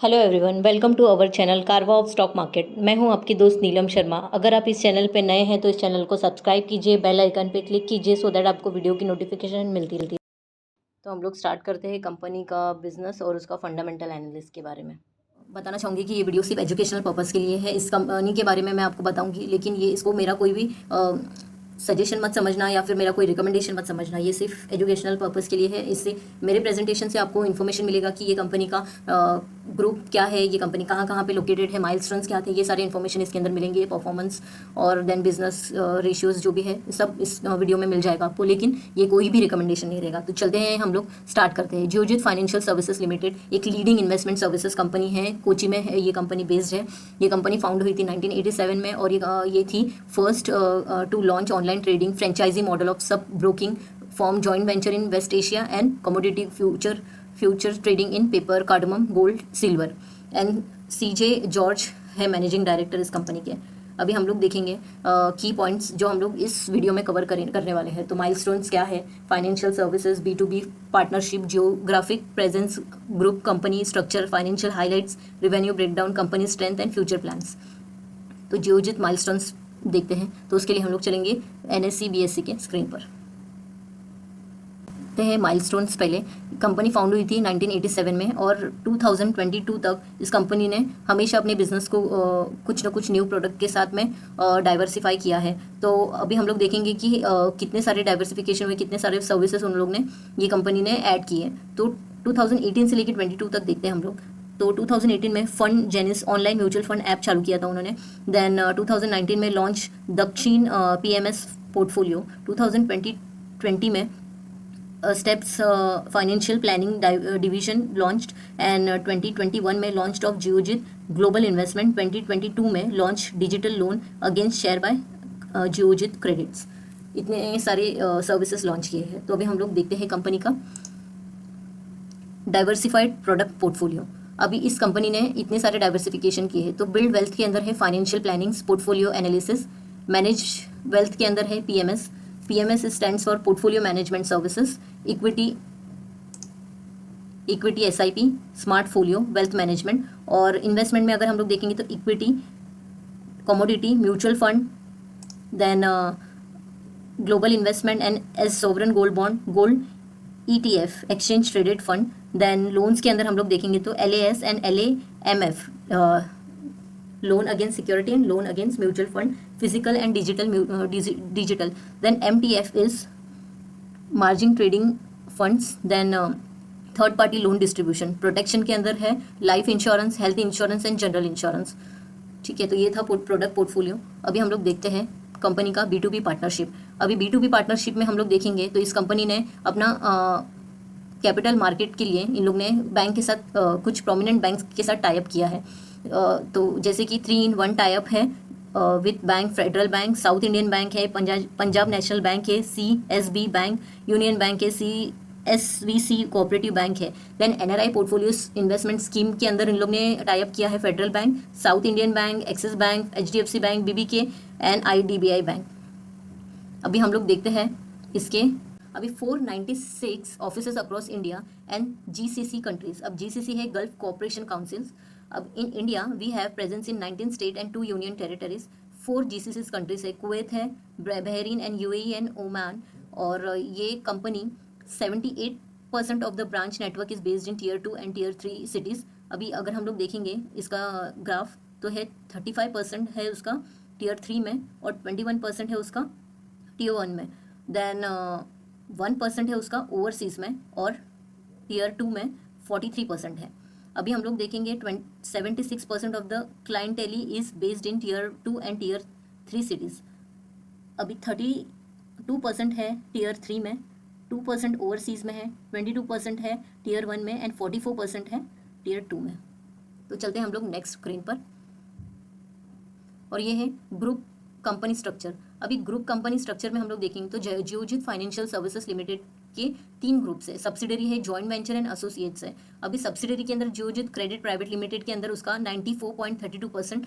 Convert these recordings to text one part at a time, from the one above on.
Hello everyone, welcome to our channel कारवा of stock market. मैं हूं आपकी दोस्त नीलम शर्मा। अगर आप इस चैनल पे नए हैं तो इस चैनल को सब्सक्राइब कीजिए, बेल आइकन पे क्लिक कीजिए सो दैट आपको वीडियो की नोटिफिकेशन मिलती रहती है। तो हम लोग स्टार्ट करते हैं कंपनी का बिजनेस और उसका फंडामेंटल एनालिसिस के बारे में। बताना चाहूँगी कि ये वीडियो सिर्फ एजुकेशनल पर्पज़ के लिए है। इस कंपनी के बारे में मैं आपको बताऊँगी, लेकिन ये इसको मेरा कोई भी सजेशन मत समझना या फिर मेरा कोई रिकमेंडेशन मत समझना। ये सिर्फ एजुकेशनल पर्पज़ के लिए है। इससे मेरे प्रेजेंटेशन से आपको इन्फॉर्मेशन मिलेगा कि ये कंपनी का ग्रुप क्या है, ये कंपनी कहाँ कहाँ पे लोकेटेड है, माइलस्टोन्स क्या थे, ये सारे इन्फॉर्मेशन इसके अंदर मिलेंगे। परफॉर्मेंस और देन बिजनेस रेशियोज़ जो भी है सब इस वीडियो में मिल जाएगा आपको, लेकिन ये कोई भी रिकमेंडेशन नहीं रहेगा। तो चलते हैं, हम लोग स्टार्ट करते हैं। जियोजित फाइनेंशियल सर्विसेज लिमिटेड एक लीडिंग इन्वेस्टमेंट सर्विसेज कंपनी है, कोची में है ये कंपनी बेस्ड है। ये कंपनी फाउंड हुई थी 1987 में और ये थी first to launch online trading franchisee model of sub broking firm joint venture in West Asia and commodity future trading in pepper, cardamom, gold, silver. And CJ George है managing director इस company के। अभी हम लोग देखेंगे की points जो हम लोग इस वीडियो में कवर करने वाले हैं। तो माइलस्टोन्स क्या है, financial services, B2B partnership, geographic presence, group company structure, financial highlights, revenue breakdown, company strength and future plans. तो जियोजित माइलस्टोन्स देखते हैं। तो उसके लिए हम लोग चलेंगे NSE BSE के स्क्रीन पर। है माइलस्टोन्स। पहले कंपनी फाउंड हुई थी 1987 में और 2022 तक इस कंपनी ने हमेशा अपने बिजनेस को कुछ ना कुछ न्यू प्रोडक्ट के साथ में डाइवर्सिफाई किया है। तो अभी हम लोग देखेंगे कि कितने सारे डाइवर्सिफिकेशन हुए, कितने सारे सर्विसेज उन लोग ने, ये कंपनी ने ऐड किए। तो 2018 से लेकर 22 तक देखते हैं हम लोग। तो 2018 में fund genies online mutual fund app चालू किया था उन्होंने। देन 2019 में लॉन्च दक्षिण PMS पोर्टफोलियो। 2020 में steps financial planning division launched and 2021 में launch of Geojit global investment. 2022 में launch digital loan against share by Geojit credits. इतने सारे सर्विसेज लॉन्च किए हैं। तो अभी हम लोग देखते हैं कंपनी का डाइवर्सिफाइड प्रोडक्ट पोर्टफोलियो। अभी इस कंपनी ने इतने सारे डाइवर्सिफिकेशन किए हैं। तो बिल्ड वेल्थ के अंदर है financial planning, portfolio analysis. Manage wealth के अंदर है PMS stands for portfolio management services. Equity SIP, smart folio, wealth management. और इन्वेस्टमेंट में अगर हम लोग देखेंगे तो equity, commodity, mutual fund, then global investment and as sovereign gold bond, gold ETF, exchange traded fund. Then loans के अंदर हम लोग देखेंगे तो LAS and LAMF, loan against security and loan against mutual fund, physical and digital. Then MTF is margin trading funds. Then third party loan distribution. Protection के अंदर है life insurance, health insurance and general insurance. ठीक है, तो ये था product portfolio. अभी हम लोग देखते हैं कंपनी का B2B पार्टनरशिप। अभी B2B पार्टनरशिप में हम लोग देखेंगे तो इस कंपनी ने अपना कैपिटल मार्केट के लिए इन लोग ने बैंक के साथ कुछ प्रोमिनेंट बैंक के साथ टाइप किया है। तो जैसे कि 3-in-1 टाइप है with bank, federal bank, south Indian bank है, पंजाब नेशनल बैंक है, CSB बैंक, यूनियन बैंक है, CSVC कोऑपरेटिव बैंक है। Then NRI portfolio investment scheme के अंदर इन लोग ने टाइप किया है federal bank, south Indian bank, Axis bank, HDFC bank, BBK and IDBI bank. अभी हम लोग देखते हैं इसके अभी 496 offices across India and GCC countries. अब GCC है गल्फ कोऑपरेशन काउंसिल्स। अब in India we have presence in 19 state and 2 union territories. 4 GCC countries है, कुवैत है, Bahrain and UAE and Oman. और ये company 78% of the branch network is based in Tier 2 and Tier 3 cities. अभी अगर हम लोग देखेंगे इसका ग्राफ तो है 35% है उसका Tier 3 में और 21% है उसका Tier 1 में। देन 1% है उसका ओवरसीज़ में और Tier 2 में 43% है। अभी हम लोग देखेंगे 76% of the clientele is based in Tier 2 and Tier 3 cities. अभी 32% है Tier 3 में, 2% ओवरसीज़ में है, 22% है Tier 1 में एंड 44% है Tier 2 में। तो चलते हैं हम लोग नेक्स्ट स्क्रीन पर। और ये है ग्रुप कंपनी स्ट्रक्चर। अभी ग्रुप कंपनी स्ट्रक्चर में हम लोग देखेंगे तो जियोजित फाइनेंशियल सर्विसेज लिमिटेड के 3 ग्रुप्स है, सब्सिडरी है, जॉइंट वेंचर एंड एसोसिएट्स है। अभी सब्सिडरी के अंदर जियोजित क्रेडिट प्राइवेट लिमिटेड के अंदर उसका 94.32%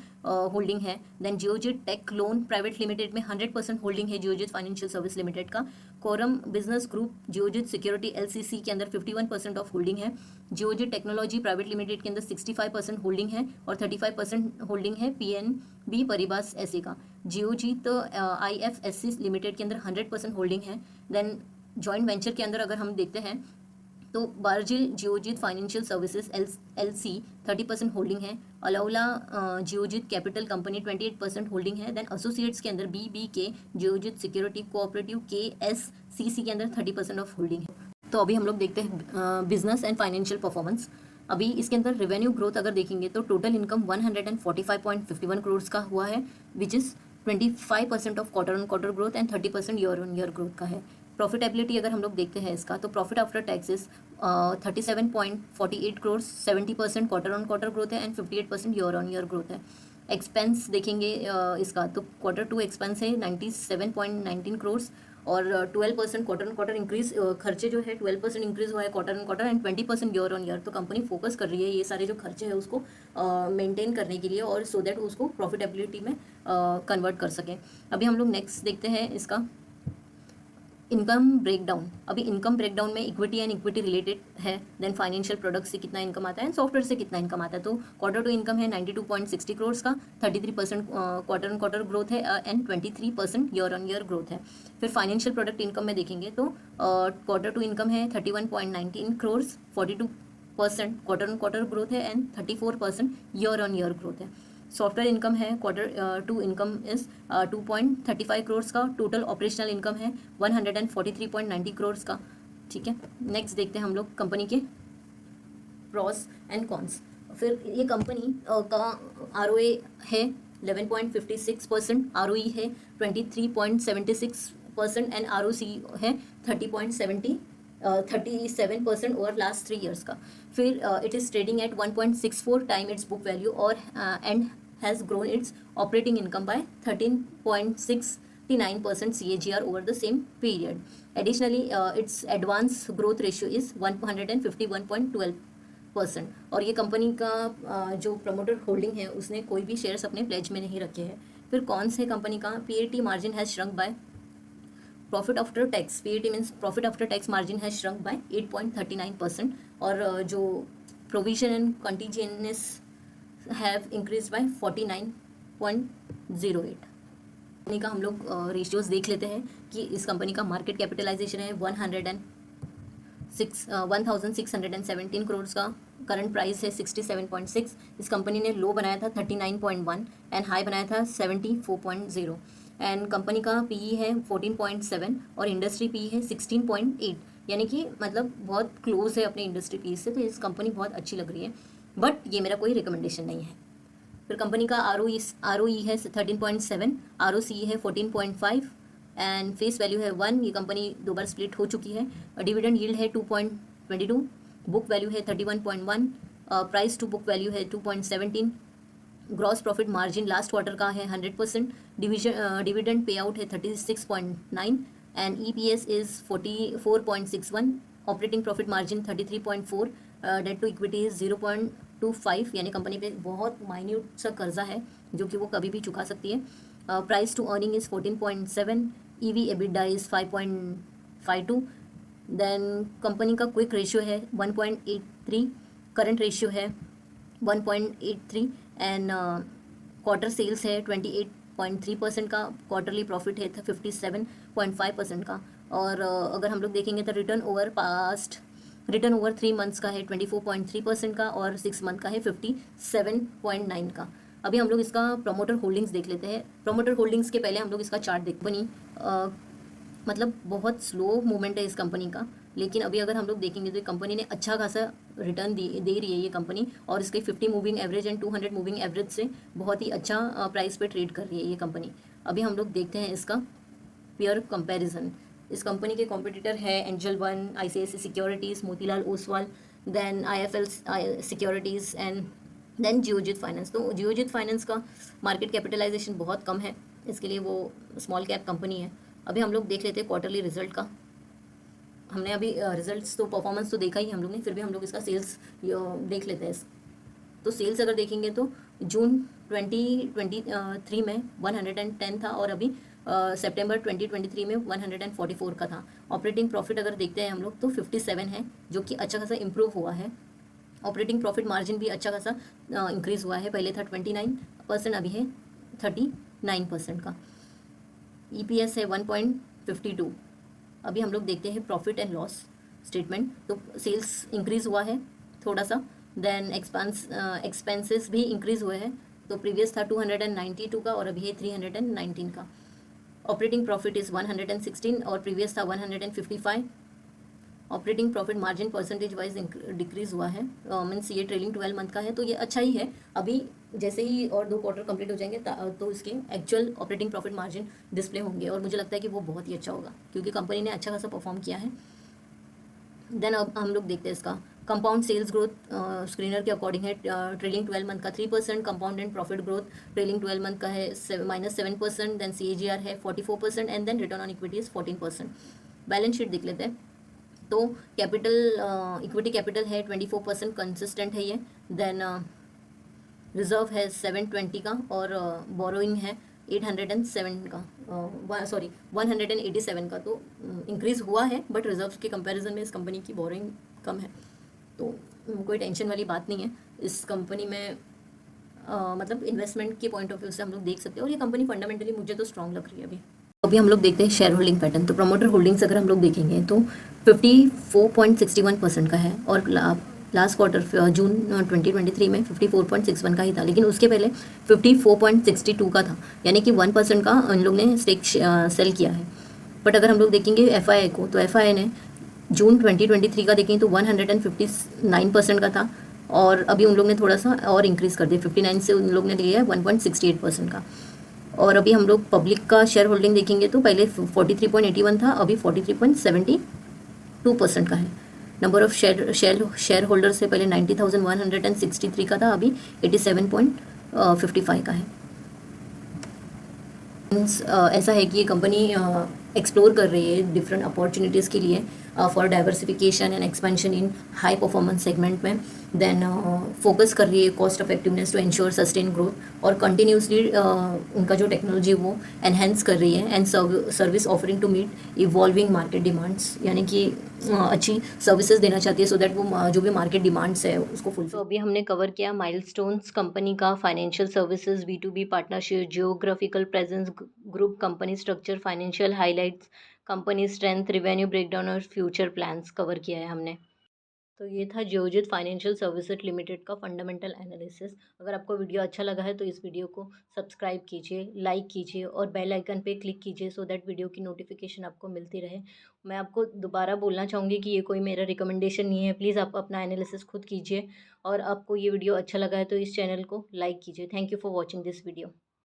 होल्डिंग है। Then Geojit tech loan private limited में 100% होल्डिंग है जियोजित फाइनेंशियल सर्विस लिमिटेड का। Qurum business group Geojit security LCC के अंदर 51% ऑफ होल्डिंग है। जियोजित टेक्नोलॉजी प्राइवेट लिमिटेड के अंदर 65% होल्डिंग है और 35% होल्डिंग है पीएनबी परिबास एसए का। जियोजित आईएफएससी लिमिटेड के अंदर 100% होल्डिंग है। देन जॉइंट वेंचर के अंदर अगर हम देखते हैं तो Barjeel Geojit financial services LC 30% holding है। Aloula Geojit capital company 28% holding है। देन एसोसिएट्स के अंदर BBK Geojit security cooperative KSCC के अंदर 30% ऑफ होल्डिंग है। तो अभी हम लोग देखते हैं बिजनेस एंड फाइनेंशियल परफॉर्मेंस। अभी इसके अंदर रेवेन्यू ग्रोथ अगर देखेंगे तो टोटल इनकम 145.51 करोड़ का हुआ है, which is 25% of quarter on quarter growth and 30% year on year growth का है। प्रॉफिटेबिलिटी अगर हम लोग देखते हैं इसका तो profit after taxes 37.48 crore, 70% quarter on quarter growth है and 58% year on year growth है। एक्सपेंस देखेंगे इसका तो Q2 एक्सपेंस है 97.19 करोड़ और 12% क्वार्टर ऑन क्वार्टर इंक्रीज, खर्चे जो है 12% इंक्रीज हुआ है quarter on quarter and 20% year on year. तो कंपनी फोकस कर रही है ये सारे जो खर्चे हैं उसको मेंटेन करने के लिए और सो दैट उसको प्रॉफिटेबिलिटी में कन्वर्ट कर सकें। अभी हम लोग नेक्स्ट देखते हैं इसका इनकम ब्रेकडाउन। अभी इनकम ब्रेकडाउन में इक्विटी एंड इक्विटी रिलेटेड है, देन फाइनेंशियल प्रोडक्ट से कितना इनकम आता है एंड सॉफ्टवेयर से कितना इनकम आता है। तो Q2 इनकम है 92.60 करोड़ का, 33% क्वार्टर ऑन क्वार्टर ग्रोथ है and 23% year on year growth है। फिर फाइनेंशियल प्रोडक्ट इनकम में देखेंगे तो Q2 इनकम है 31.19 crore, 42% quarter on quarter growth है and 34% year on year growth है। सॉफ्टवेयर इनकम है Q2 इनकम इज 2.35 करोड़ का, टोटल ऑपरेशनल इनकम है 143.90 करोड़ का। ठीक है, नेक्स्ट देखते हैं हम लोग कंपनी के प्रॉस एंड कॉन्स। फिर ये कंपनी का ROA है 11.56%, ROE है 23.76% एंड ROC है 37% ओवर लास्ट 3 ईयर्स का। फिर it is trading at 1.64 time it's book value और and has grown its operating income by 13.69% CAGR over the same period. Additionally, its advance growth ratio is 151.12%. और ये company का जो promoter holding है उसने कोई भी शेयर्स अपने प्लेज में नहीं रखे हैं। फिर कौन से कंपनी का PAT margin has shrunk by profit after tax, PAT means profit after tax margin has shrunk by 8.39% और जो provision and contingencies have increased by 49.08। कंपनी का हम लोग रेशियोज देख लेते हैं कि इस कंपनी का मार्केट कैपिटलाइजेशन है 1617 करोड़ का, करंट प्राइस है 67.6। इस कंपनी ने लो बनाया था 39.1 एंड हाई बनाया था 74.0 एंड कंपनी का PE है 14.7 और इंडस्ट्री PE है 16.8, यानी कि मतलब बहुत क्लोज है अपने इंडस्ट्री PE से। तो इस कंपनी बहुत अच्छी लग रही है, बट ये मेरा कोई रिकमेंडेशन नहीं है। फिर कंपनी का ROE है 13.7, ROC है 14.5 एंड फेस वैल्यू है 1। ये कंपनी 2 बार स्प्लिट हो चुकी है। डिविडेंड यील्ड है 2.22, बुक वैल्यू है 31.1, प्राइस टू बुक वैल्यू है 2.17, gross profit margin last quarter का है 100%, डिविडेंड पे आउट है 36.9 and EPS is 44.61, operating profit margin 33.4, debt to equity 0.25, यानी कंपनी पे बहुत माइन्यूट सा कर्जा है जो कि वो कभी भी चुका सकती है। Price to earning is 14.7, EV EBITDA is 5.52। Then company का क्विक रेशियो है 1.83, करंट रेशियो है 1.83 एंड क्वार्टर सेल्स है 28.3% का, क्वार्टरली प्रॉफिट है 57.5% का। और अगर हम लोग देखेंगे तो रिटर्न ओवर 3 मंथ्स का है 24.3% का और 6 मंथ का है 57.9 का। अभी हम लोग इसका प्रमोटर होल्डिंग्स देख लेते हैं। प्रमोटर होल्डिंग्स के पहले हम लोग इसका चार्ट देख बनी मतलब बहुत स्लो मूवमेंट है इस कंपनी का, लेकिन अभी अगर हम लोग देखेंगे तो कंपनी ने अच्छा खासा रिटर्न दे रही है ये कंपनी, और इसके 50 moving average and 200 moving average से बहुत ही अच्छा प्राइस पे ट्रेड कर रही है ये कंपनी। अभी हम लोग देखते हैं इसका पेयर कंपैरिजन। इस कंपनी के कॉम्पिटिटर है Angel one, ICICI securities, Motilal Oswal, then IIFL securities and then Geojit finance. तो जियोजित फाइनेंस का मार्केट कैपिटलाइजेशन बहुत कम है, इसके लिए वो स्मॉल कैप कंपनी है। अभी हम लोग देख लेते हैं क्वार्टरली रिजल्ट का। हमने अभी रिजल्ट्स तो परफॉर्मेंस तो देखा ही हम लोग ने, फिर भी हम लोग इसका सेल्स देख लेते हैं। तो सेल्स अगर देखेंगे तो जून 2023 में 110 था और अभी सितंबर 2023 में 144 का था। ऑपरेटिंग प्रॉफिट अगर देखते हैं हम लोग तो 57 है, जो कि अच्छा खासा इम्प्रूव हुआ है। ऑपरेटिंग प्रॉफिट मार्जिन भी अच्छा खासा इंक्रीज़ हुआ है, पहले था 29%, अभी है 39% का। EPS है 1.52। अभी हम लोग देखते हैं प्रॉफिट एंड लॉस स्टेटमेंट। तो सेल्स इंक्रीज़ हुआ है थोड़ा सा, देन एक्सपेंसेस भी इंक्रीज़ हुए हैं। तो प्रीवियस था 292 का और अभी है 319 का। ऑपरेटिंग प्रॉफिट इज़ 116 और प्रीवियस था 155। Operating profit margin percentage wise decrease हुआ है, मीन्स ये ट्रेलिंग 12 मंथ का है, तो ये अच्छा ही है। अभी जैसे ही और 2 क्वार्टर कंप्लीट हो जाएंगे तो इसके actual operating profit margin display होंगे और मुझे लगता है कि वो बहुत ही अच्छा होगा, क्योंकि कंपनी ने अच्छा खासा परफॉर्म किया है। देन अब हम लोग देखते हैं इसका कंपाउंड सेल्स ग्रोथ स्क्रीनर के अकॉर्डिंग है, ट्रेलिंग 12 मंथ का 3%, compound and profit growth trailing 12 month का है -7%, देन CAGR है 44% and then return on equity is 14%। Balance sheet देख लेते हैं। तो कैपिटल इक्विटी कैपिटल है 24%, कंसिस्टेंट है ये। देन रिजर्व है 720 का और बोरोइंग है 807 का, सॉरी 187 का। तो इंक्रीज़ हुआ है, बट रिजर्व के कंपैरिजन में इस कंपनी की बोरोइंग कम है, तो कोई टेंशन वाली बात नहीं है इस कंपनी में। मतलब इन्वेस्टमेंट के पॉइंट ऑफ व्यू से हम लोग देख सकते हैं और ये कंपनी फंडामेंटली मुझे तो स्ट्रांग लग रही है अभी हम लोग देखते हैं शेयर होल्डिंग पैटर्न। तो प्रमोटर होल्डिंग्स अगर हम लोग देखेंगे तो 54.61% का है और लास्ट क्वार्टर जून 2023 में 54.61 का ही था, लेकिन उसके पहले 54.62 का था, यानी कि 1% का उन लोग ने स्टेक सेल किया है। बट अगर हम लोग देखेंगे FII को, तो FII ने जून 2023 का देखें तो 159% का था और अभी उन लोग ने थोड़ा सा और इंक्रीज़ कर दिया, 59 से उन लोग ने लिया है 1.68% का। और अभी हम लोग पब्लिक का शेयर होल्डिंग देखेंगे तो पहले 43.81 था, अभी 43.72% का है। नंबर ऑफ शेयर होल्डर से पहले 90,163 का था, अभी 87.55 का है। ऐसा है कि ये कंपनी एक्सप्लोर कर रही है डिफरेंट अपॉर्चुनिटीज़ के लिए for diversification and expansion in high performance segment में। देन फोकस कर रही है cost effectiveness to ensure sustain growth और कंटिन्यूसली उनका जो टेक्नोलॉजी वो एनहेंस कर रही है and service offering to meet evolving market demands, यानी कि अच्छी सर्विसेज देना चाहती है सो दैट वो जो भी मार्केट डिमांड्स है उसको फुल। तो अभी हमने कवर किया माइलस्टोन्स कंपनी का, financial services, B2B partnership, geographical presence, group company structure, financial highlights, company strength, revenue breakdown और फ्यूचर प्लान्स कवर किया है हमने। तो ये था जियोजित फाइनेंशियल सर्विसेज लिमिटेड का फंडामेंटल एनालिसिस। अगर आपको वीडियो अच्छा लगा है तो इस वीडियो को सब्सक्राइब कीजिए, लाइक कीजिए और बेल आइकन पे क्लिक कीजिए सो दैट वीडियो की नोटिफिकेशन आपको मिलती रहे। मैं आपको दोबारा बोलना चाहूँगी कि ये कोई मेरा रिकमेंडेशन नहीं है, प्लीज़ आप अपना एनालिसिस खुद कीजिए और आपको ये वीडियो अच्छा लगा है तो इस चैनल को लाइक कीजिए। Thank you for watching this video.